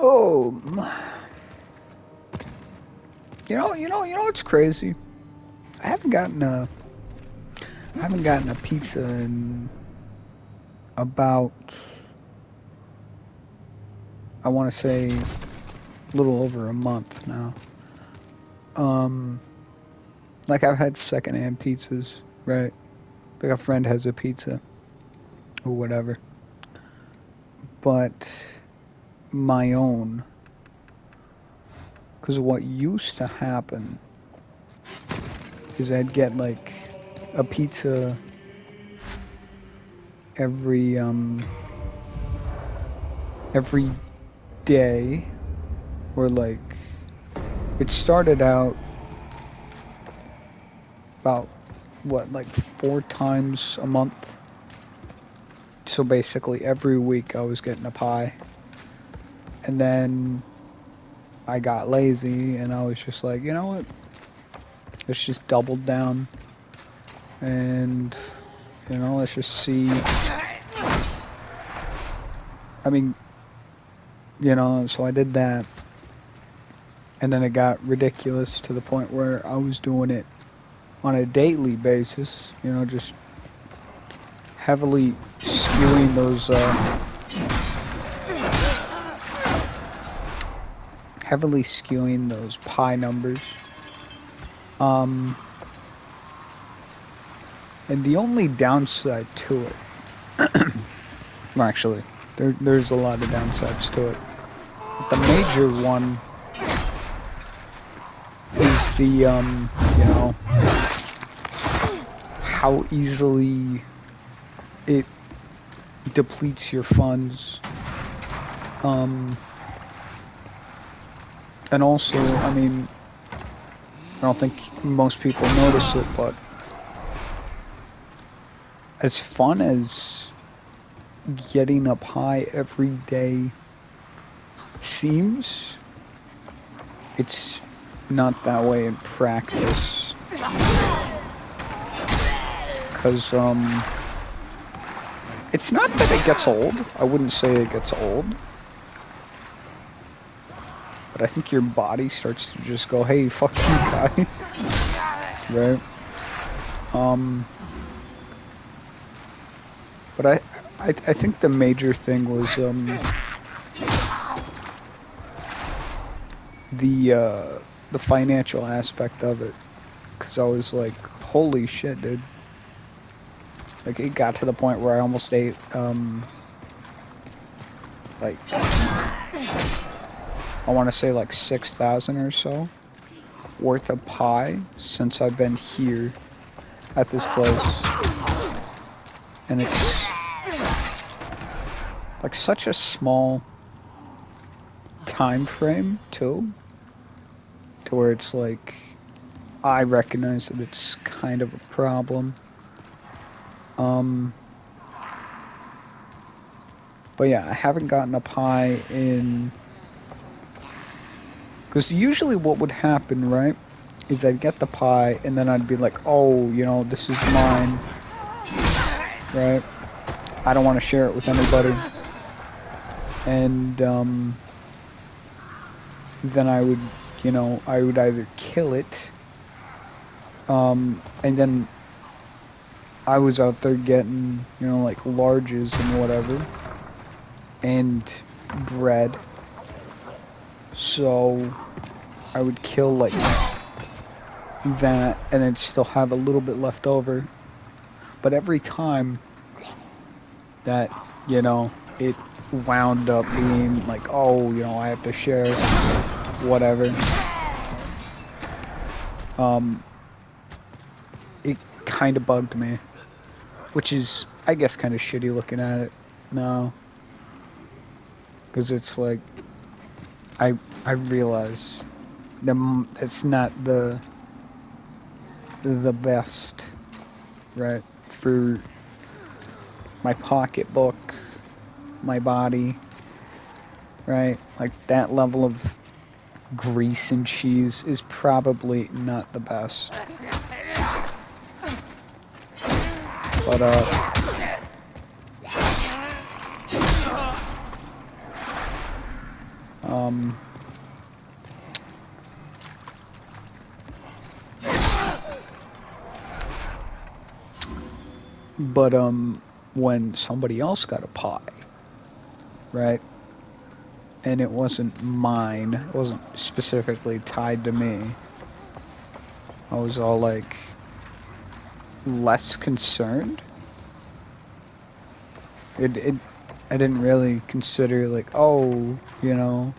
Oh, what's crazy? I haven't gotten a pizza in about, I want to say, a little over a month now. Like I've had secondhand pizzas, right? Like a friend has a pizza or whatever, but my own. Because what used to happen is I'd get like a pizza every day, or like it started out about what, like 4 times a month. So basically every week I was getting a pie. And then I got lazy and I was just like, you know what? Let's just double down and let's just see. I mean, so I did that. And then it got ridiculous to the point where I was doing it on a daily basis, just heavily skewing those pie numbers. And the only downside to it, well, actually, there's a lot of downsides to it. But the major one is the, how easily it depletes your funds. And also, I mean, I don't think most people notice it, but as fun as getting up high every day seems, it's not that way in practice. Because, it's not that it gets old. I wouldn't say it gets old. But I think your body starts to just go, hey, fuck you, guy. Right? But I think the major thing was, the financial aspect of it. Because I was like, holy shit, dude. Like, it got to the point where I almost ate, like, I want to say like 6,000 or so worth of pie since I've been here at this place. And it's like such a small time frame too, to where it's like, I recognize that it's kind of a problem. But yeah, I haven't gotten a pie in... Because usually what would happen, right, is I'd get the pie, and then I'd be like, oh, this is mine, right? I don't want to share it with anybody. And then I would, I would either kill it, and then I was out there getting, like larges and whatever, and bread. So I would kill like that and then still have a little bit left over. But every time that, it wound up being like, oh, I have to share whatever. It kind of bugged me, which is, I guess, kind of shitty looking at it now. Because it's like, I realize it's not the best, right, for my pocketbook, my body, right? Like, that level of grease and cheese is probably not the best. But, Um, but when somebody else got a pie, right? And it wasn't mine, it wasn't specifically tied to me. I was all like less concerned. I didn't really consider like, oh, you know,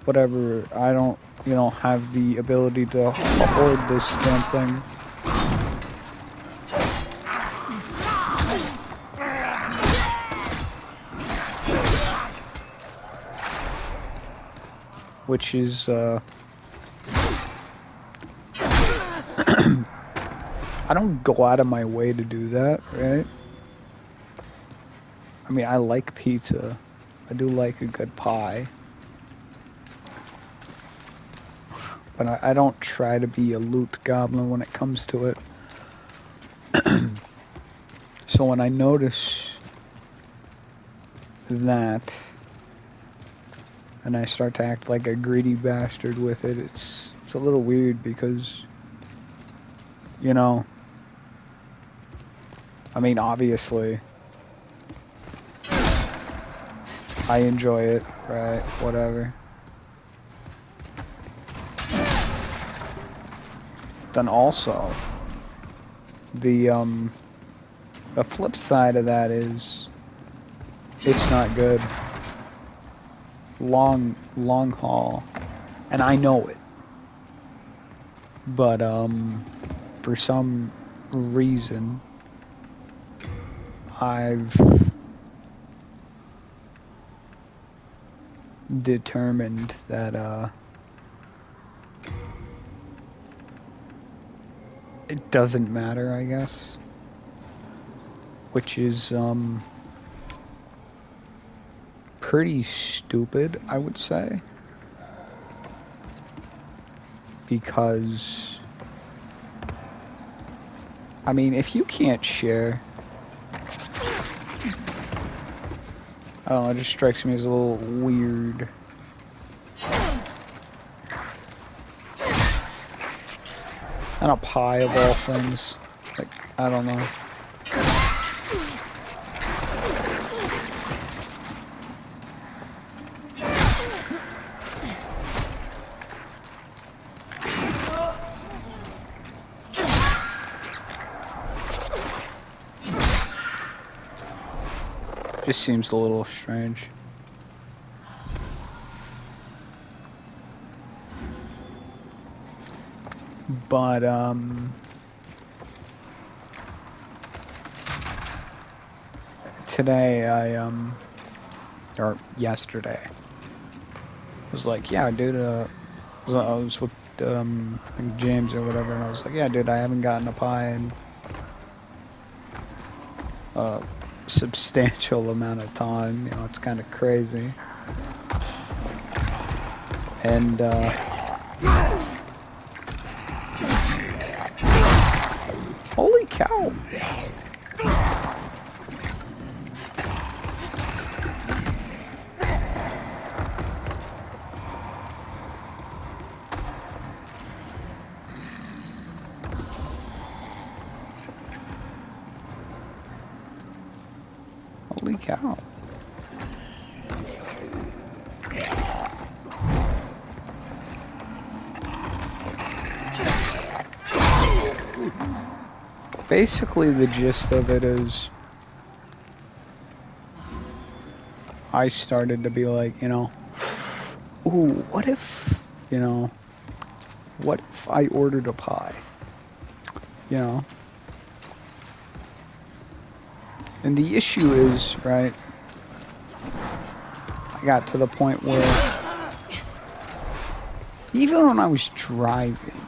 whatever. I don't, you know, have the ability to afford this damn thing. Which is, I don't go out of my way to do that, right? I mean, I like pizza. I do like a good pie. But I don't try to be a loot goblin when it comes to it. So when I notice that, and I start to act like a greedy bastard with it, it's a little weird because, you know, I mean, obviously, I enjoy it, right? Whatever. Then also, the flip side of that is, it's not good. Long haul, and I know it. But for some reason, I've determined that it doesn't matter, I guess. Which is pretty stupid, I would say. Because I mean, if you can't share, I don't know, it just strikes me as a little weird. And a pie of all things. Like, I don't know. Just seems a little strange. But today or yesterday was like, yeah, dude, I was with James or whatever, and I was like, yeah, dude, I haven't gotten a pie in a substantial amount of time. You know, it's kind of crazy. And holy cow! Holy cow. Basically, the gist of it is I started to be like, you know, ooh, what if, you know, what if I ordered a pie? You know? And the issue is, right, I got to the point where even when I was driving,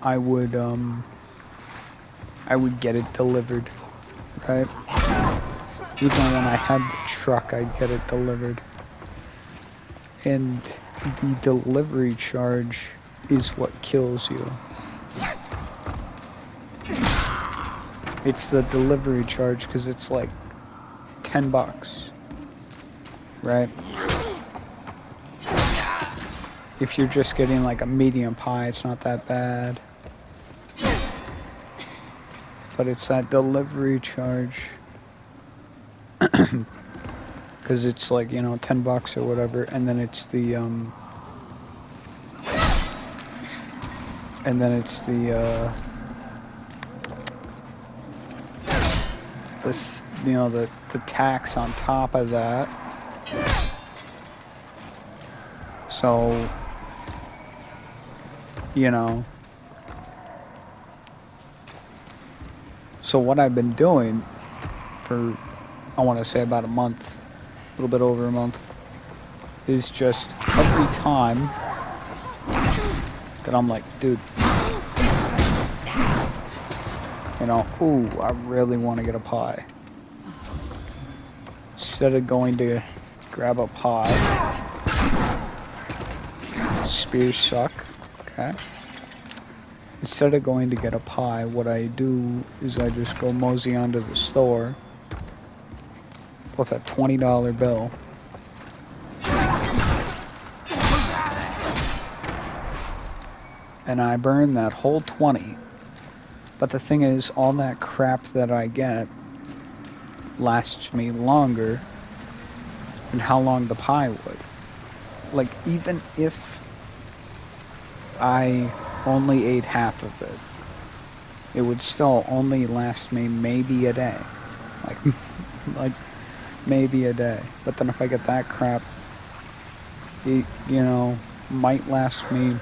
I would get it delivered, right? Even when I had the truck, I'd get it delivered. And the delivery charge is what kills you. It's the delivery charge, because it's like $10, right? if you're just getting like a medium pie, it's not that bad. But it's that delivery charge. Because it's like, you know, $10 or whatever, and then it's the this, you know, the tax on top of that. So, you know, so what I've been doing for, I want to say about a month, a little bit over a month, is just every time that I'm like, dude, you know, ooh, I really want to get a pie. Instead of going to grab a pie, spears suck, okay? Instead of going to get a pie, what I do is I just go mosey onto the store with a $20 bill. And I burn that whole 20. But the thing is, all that crap that I get lasts me longer than how long the pie would. Like, even if I only ate half of it, it would still only last me maybe a day. Like maybe a day. But then if I get that crap, it, you know, might last me.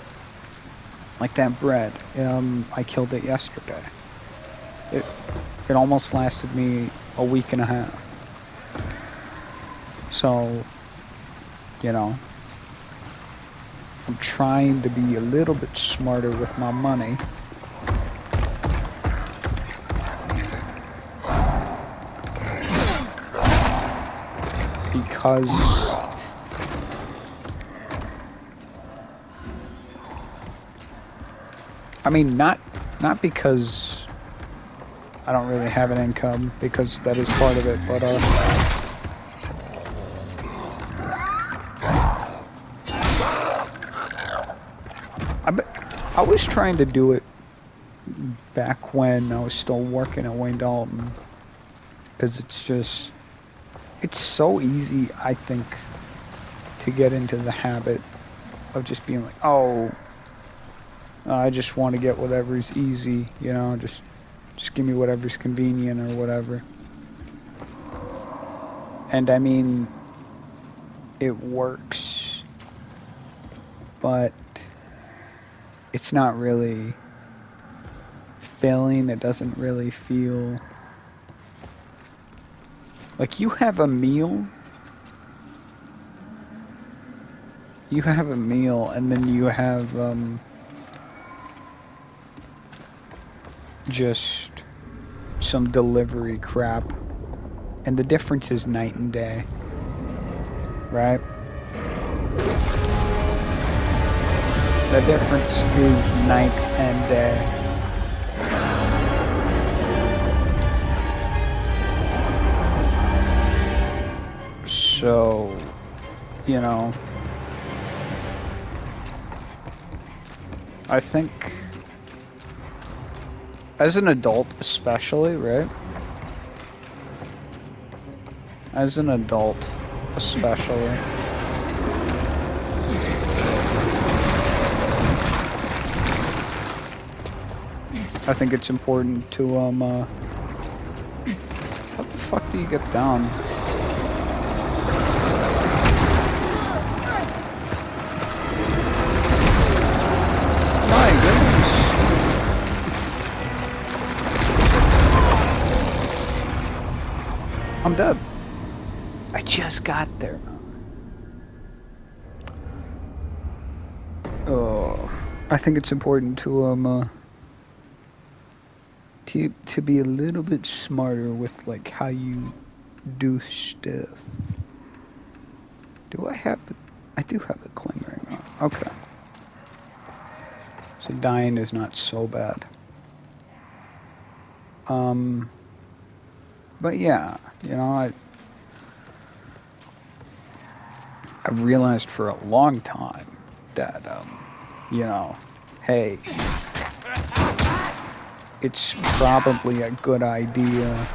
Like that bread, I killed it yesterday. It almost lasted me a week and a half. So, you know, I'm trying to be a little bit smarter with my money. Because I mean, not because I don't really have an income, because that is part of it, but I was trying to do it back when I was still working at Wayne Dalton, because it's so easy, I think, to get into the habit of just being like, oh, I just want to get whatever's easy, you know, just give me whatever's convenient or whatever. And I mean, it works, but it's not really filling. It doesn't really feel like you have a meal. You have a meal, and then you have just some delivery crap, and the difference is night and day, right? The difference is night and day. So, you know, I think as an adult especially, right? As an adult especially, I think it's important to how the fuck do you get down? My goodness. I'm dead. I just got there. Oh, I think it's important to be a little bit smarter with like how you do stuff. Do I have the? I do have the cling right now. Okay. So dying is not so bad. But yeah, you know, I've realized for a long time at, you know, hey, it's probably a good idea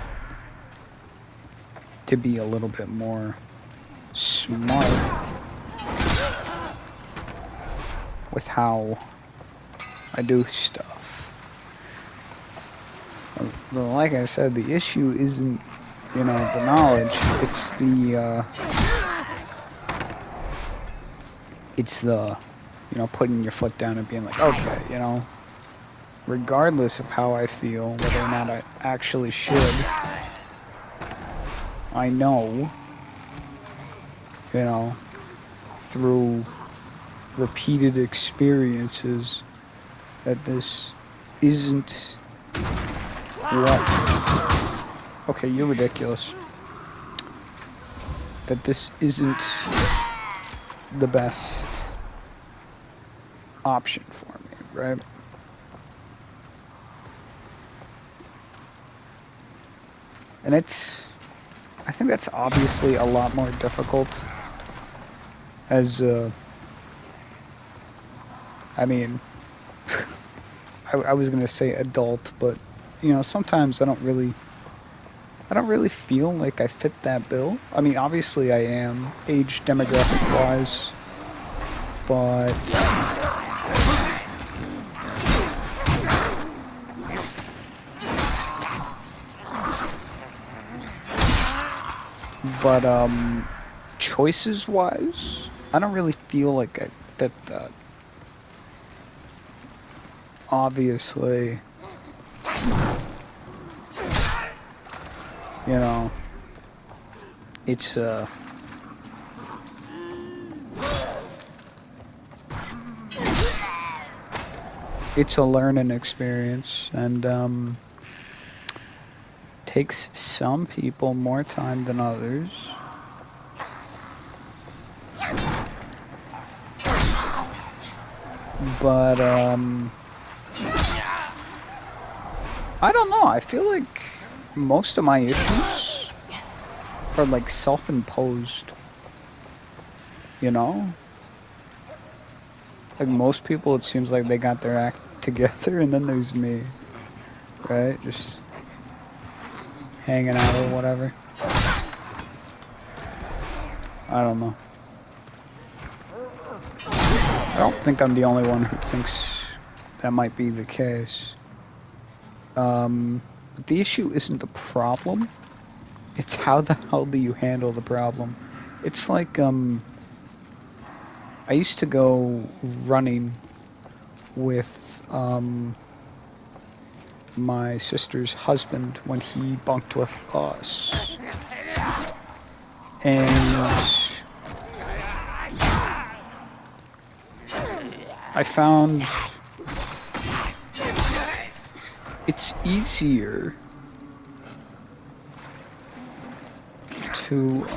to be a little bit more smart with how I do stuff. Like I said, the issue isn't, you know, the knowledge, it's the, you know, putting your foot down and being like, okay, you know, regardless of how I feel, whether or not I actually should, I know, you know, through repeated experiences that this isn't what... Okay, you're ridiculous. That this isn't the best option for me, right? And it's... I think that's obviously a lot more difficult as, I mean, I was gonna say adult, but, you know, sometimes I don't really feel like I fit that bill. I mean, obviously I am, age demographic-wise, but... choices-wise, I don't really feel like I fit that. Obviously, you know, it's it's a learning experience, and takes some people more time than others. But I don't know, I feel like most of my issues are like self-imposed, you know? Like most people, it seems like they got their act together, and then there's me, right? Just hanging out or whatever. I don't know. I don't think I'm the only one who thinks that might be the case. The issue isn't the problem. It's how the hell do you handle the problem. It's like, I used to go running with, my sister's husband when he bunked with us. And I found it's easier to,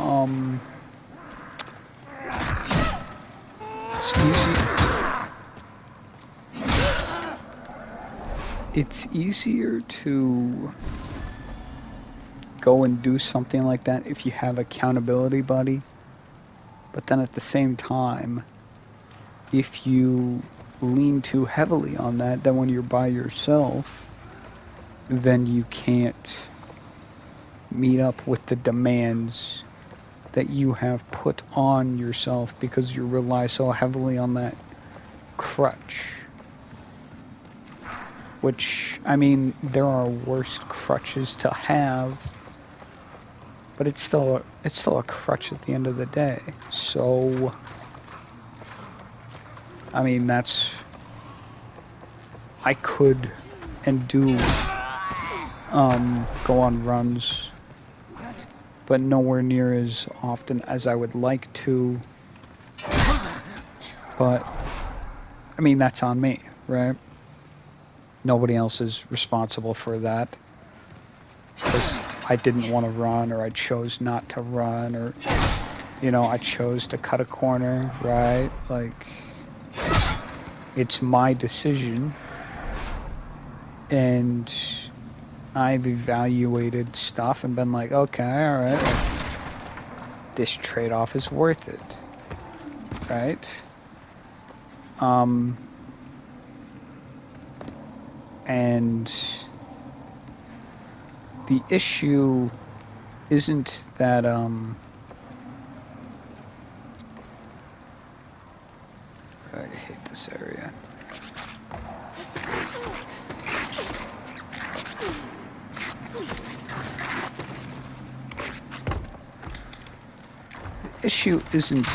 it's easier to go and do something like that if you have accountability buddy, but then at the same time, if you lean too heavily on that, then when you're by yourself, then you can't meet up with the demands that you have put on yourself because you rely so heavily on that crutch. Which, I mean, there are worse crutches to have, but it's still a crutch at the end of the day. So, I mean, I could and do go on runs, but nowhere near as often as I would like to. But, I mean, that's on me, right? Nobody else is responsible for that. Because I didn't want to run, or I chose not to run, or, you know, I chose to cut a corner, right? Like, it's my decision. And I've evaluated stuff and been like, okay, alright, this trade-off is worth it, right? And the issue isn't that, I hate this area. The issue isn't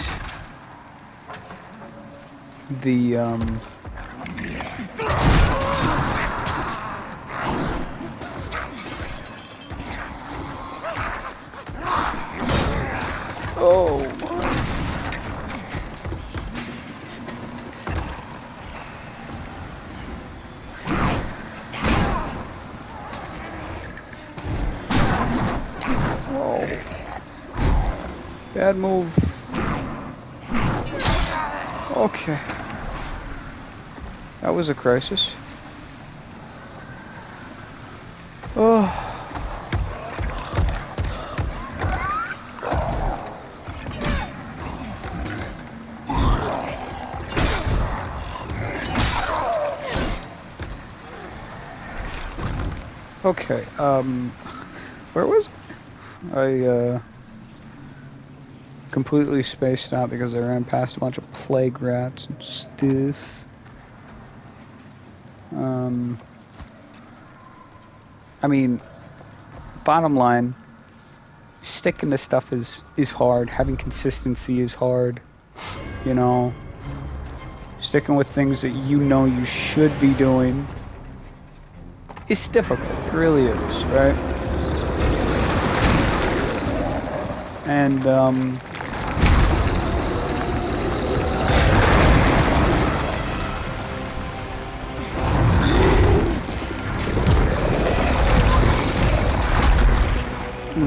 the, oh my. Whoa. Bad move. Okay. That was a crisis. Oh. Okay, where was I? Completely spaced out because I ran past a bunch of plague rats and stuff. I mean, bottom line, sticking to stuff is hard. Having consistency is hard. You know, sticking with things that you know you should be doing is difficult. It really is, right? And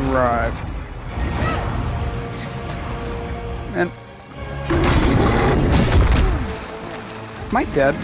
right. And am I dead?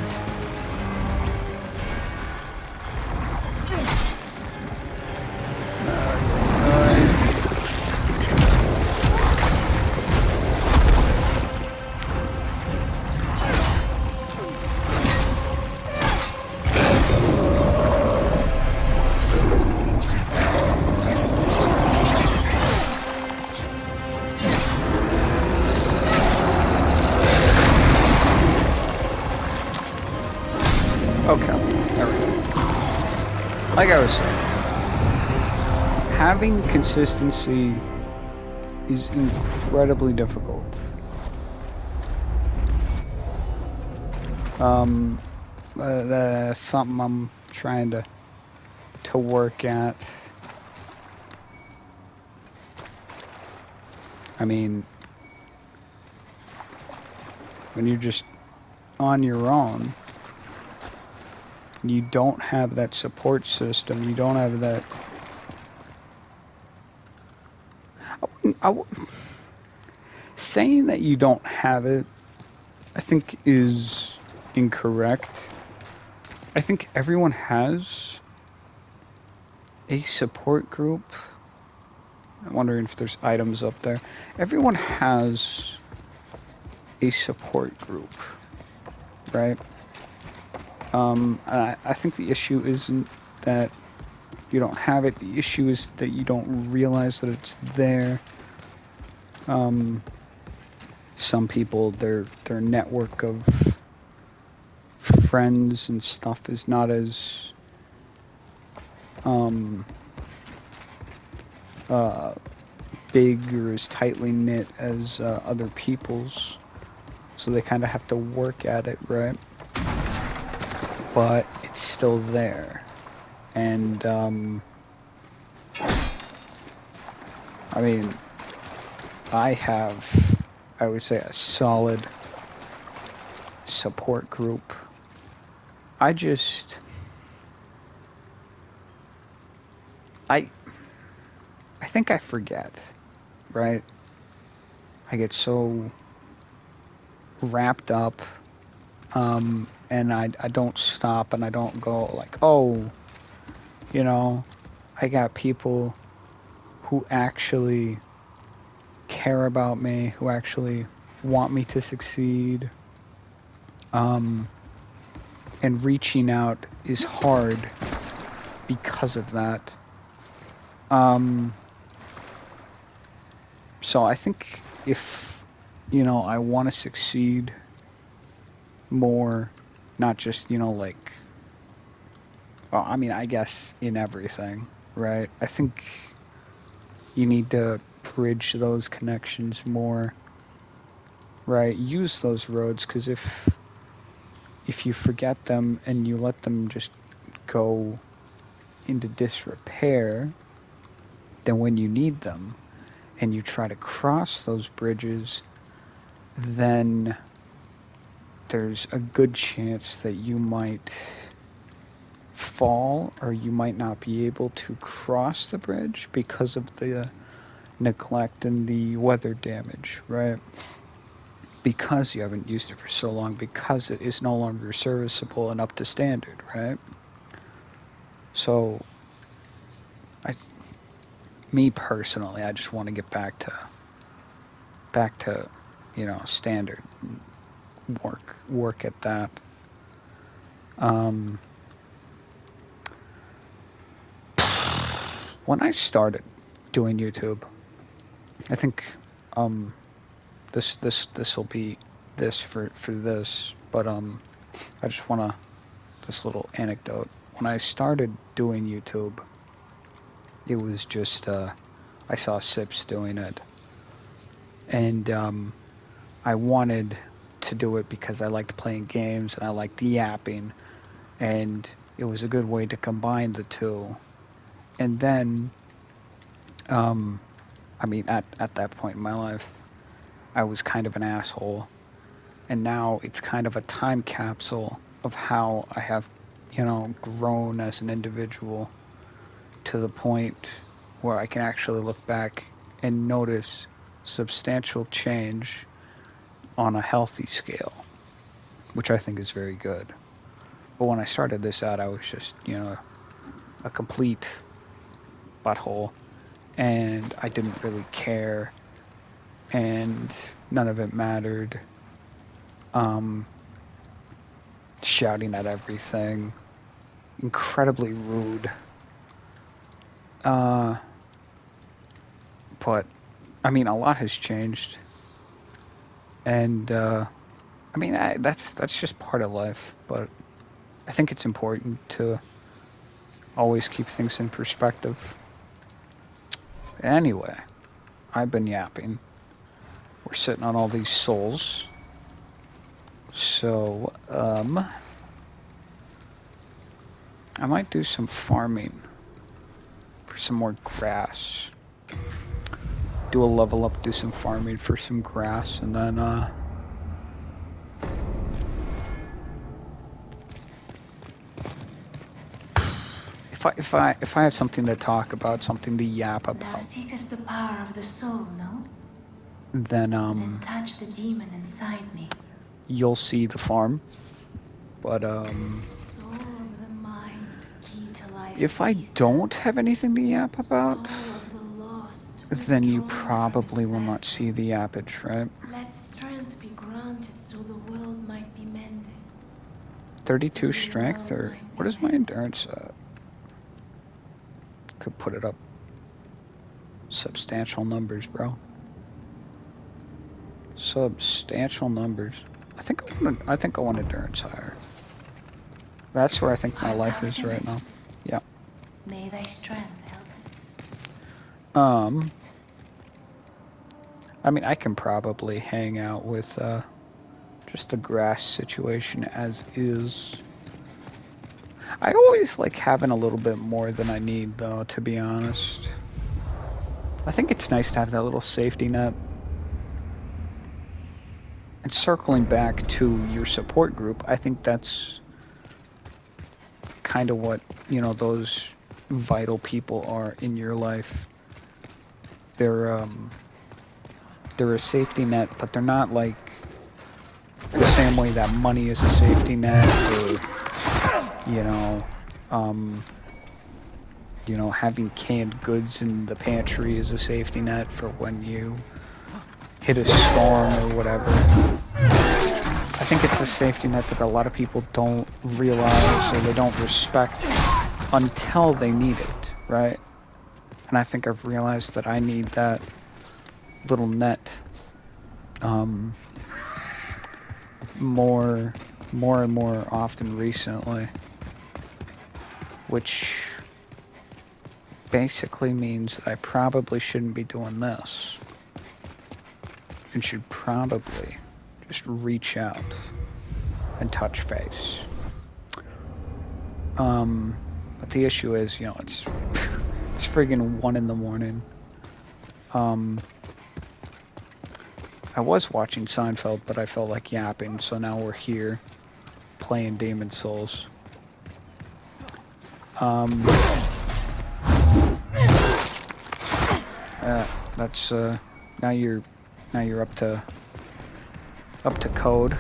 Okay, there we go. Like I was saying, having consistency is incredibly difficult. That's something I'm trying to work at. I mean, when you're just on your own, you don't have that support system. You don't have that. Saying that you don't have it, I think, is incorrect. I think everyone has a support group. I'm wondering if there's items up there. Everyone has a support group, right? I think the issue isn't that you don't have it. The issue is that you don't realize that it's there. Some people, their network of friends and stuff is not as big or as tightly knit as other people's, so they kind of have to work at it, right? But it's still there. And I mean, I have, I would say, a solid support group. I think I forget, right? I get so wrapped up, and I don't stop, and I don't go like, oh, you know, I got people who actually care about me, who actually want me to succeed. And reaching out is hard because of that. So I think if, I want to succeed more, not just, like, well, I mean, I guess in everything, right? I think you need to bridge those connections more, right? Use those roads, because if you forget them and you let them just go into disrepair, then when you need them and you try to cross those bridges, then there's a good chance that you might fall or you might not be able to cross the bridge because of the neglect and the weather damage, right? Because you haven't used it for so long, because it is no longer serviceable and up to standard, right? So, me personally, I just want to get back to, standard, work at that. When I started doing YouTube, I think this will be this for this, but I just want this little anecdote. When I started doing YouTube, it was just I saw Sips doing it, and I wanted to do it because I liked playing games and I liked yapping, and it was a good way to combine the two. And then, I mean, at that point in my life, I was kind of an asshole, and now it's kind of a time capsule of how I have, grown as an individual to the point where I can actually look back and notice substantial change on a healthy scale, which I think is very good. But when I started this out, I was just, a complete butthole, and I didn't really care, and none of it mattered. Shouting at everything, incredibly rude. But I mean, a lot has changed, and I mean, that's just part of life. But I think it's important to always keep things in perspective. Anyway, I've been yapping. We're sitting on all these souls. So, I might do some farming for some more grass. Do a level up, do some farming for some grass, and then, if I have something to talk about, something to yap Thou about, seekest the power of the soul, no? then Then touch the demon inside me. you'll see the farm. But Soul of the mind, key to life. if I don't have anything to yap about, Soul of the lost, then you withdrawn probably from will its not see the yappage, right? Let strength be granted so the world might be mended. 32 strength, or what is my endurance at? Could put it up. Substantial numbers, bro. Substantial numbers. I think I want endurance higher. That's where I think my life is right now. Yeah. May thy strength help. I mean, I can probably hang out with just the grass situation as is. I always like having a little bit more than I need, though, to be honest. I think it's nice to have that little safety net. And circling back to your support group, I think that's kind of what, those vital people are in your life. They're a safety net, but they're not like the same way that money is a safety net, or having canned goods in the pantry is a safety net for when you hit a storm or whatever. I I think it's a safety net that a lot of people don't realize or they don't respect until they need it, right? And I think I've realized that I need that little net more and more often recently, which basically means that I probably shouldn't be doing this and should probably just reach out and touch face. But the issue is, you know, it's it's friggin' 1 in the morning. I was watching Seinfeld, but I felt like yapping, so now we're here playing Demon Souls. That's now you're up to code.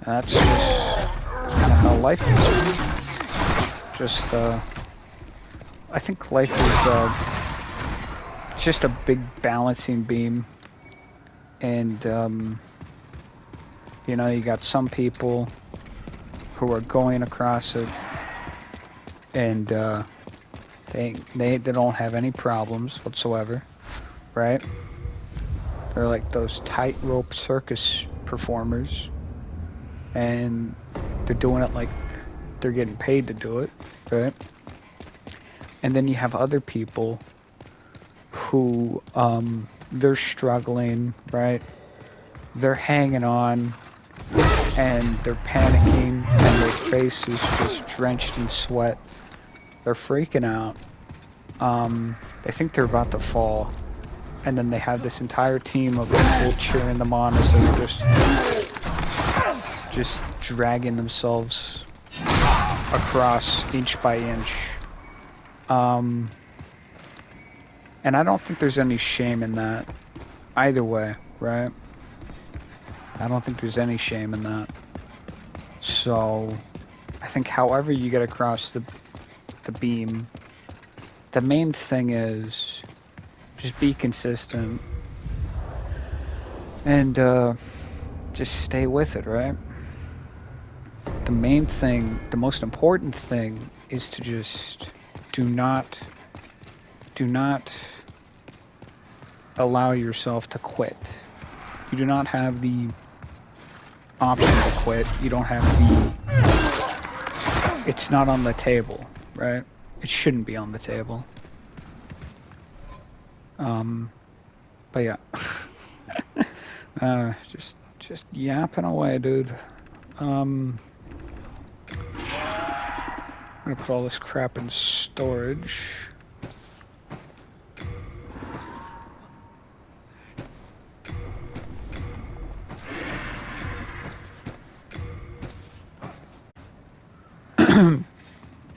That's kind of how life is. Just I think life is just a big balancing beam, and you know, you got some people who are going across it, and they don't have any problems whatsoever, right? They're like those tightrope circus performers, and they're doing it like they're getting paid to do it, right? And then you have other people who they're struggling, right? They're hanging on, and they're panicking, and their face is just drenched in sweat. They're freaking out. They think they're about to fall, and then they have this entire team of people cheering them on as they're just dragging themselves across inch by inch. And I don't think there's any shame in that either way, right? I don't think there's any shame in that. So I think however you get across the beam, the main thing is just be consistent and just stay with it, right? The main thing, the most important thing is to just do not allow yourself to quit. You do not have the option to quit. You don't have it's not on the table, right? It shouldn't be on the table. But yeah. Just yapping away, dude. I'm gonna put all this crap in storage.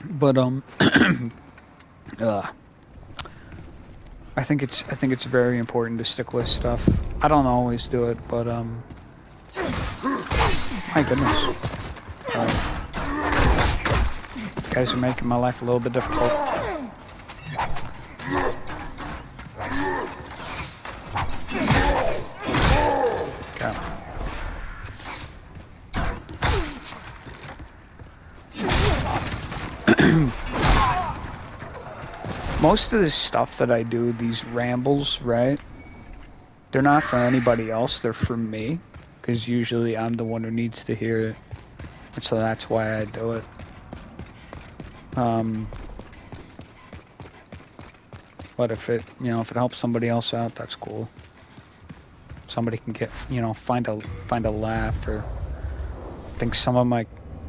But I think it's very important to stick with stuff. I don't always do it, but my goodness, you guys are making my life a little bit difficult. Okay. Most of the stuff that I do, these rambles, right? They're not for anybody else, they're for me. Because usually I'm the one who needs to hear it. And so that's why I do it. But if it helps somebody else out, that's cool. Somebody can get, find a laugh, or think some of my,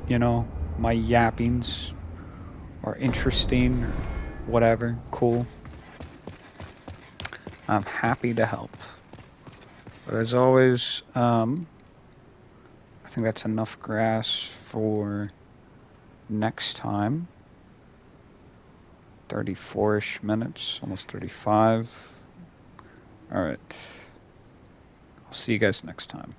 my yappings are interesting or whatever, cool. I'm happy to help. But as always, I think that's enough grass for next time. 34-ish minutes, almost 35. All right. I'll see you guys next time.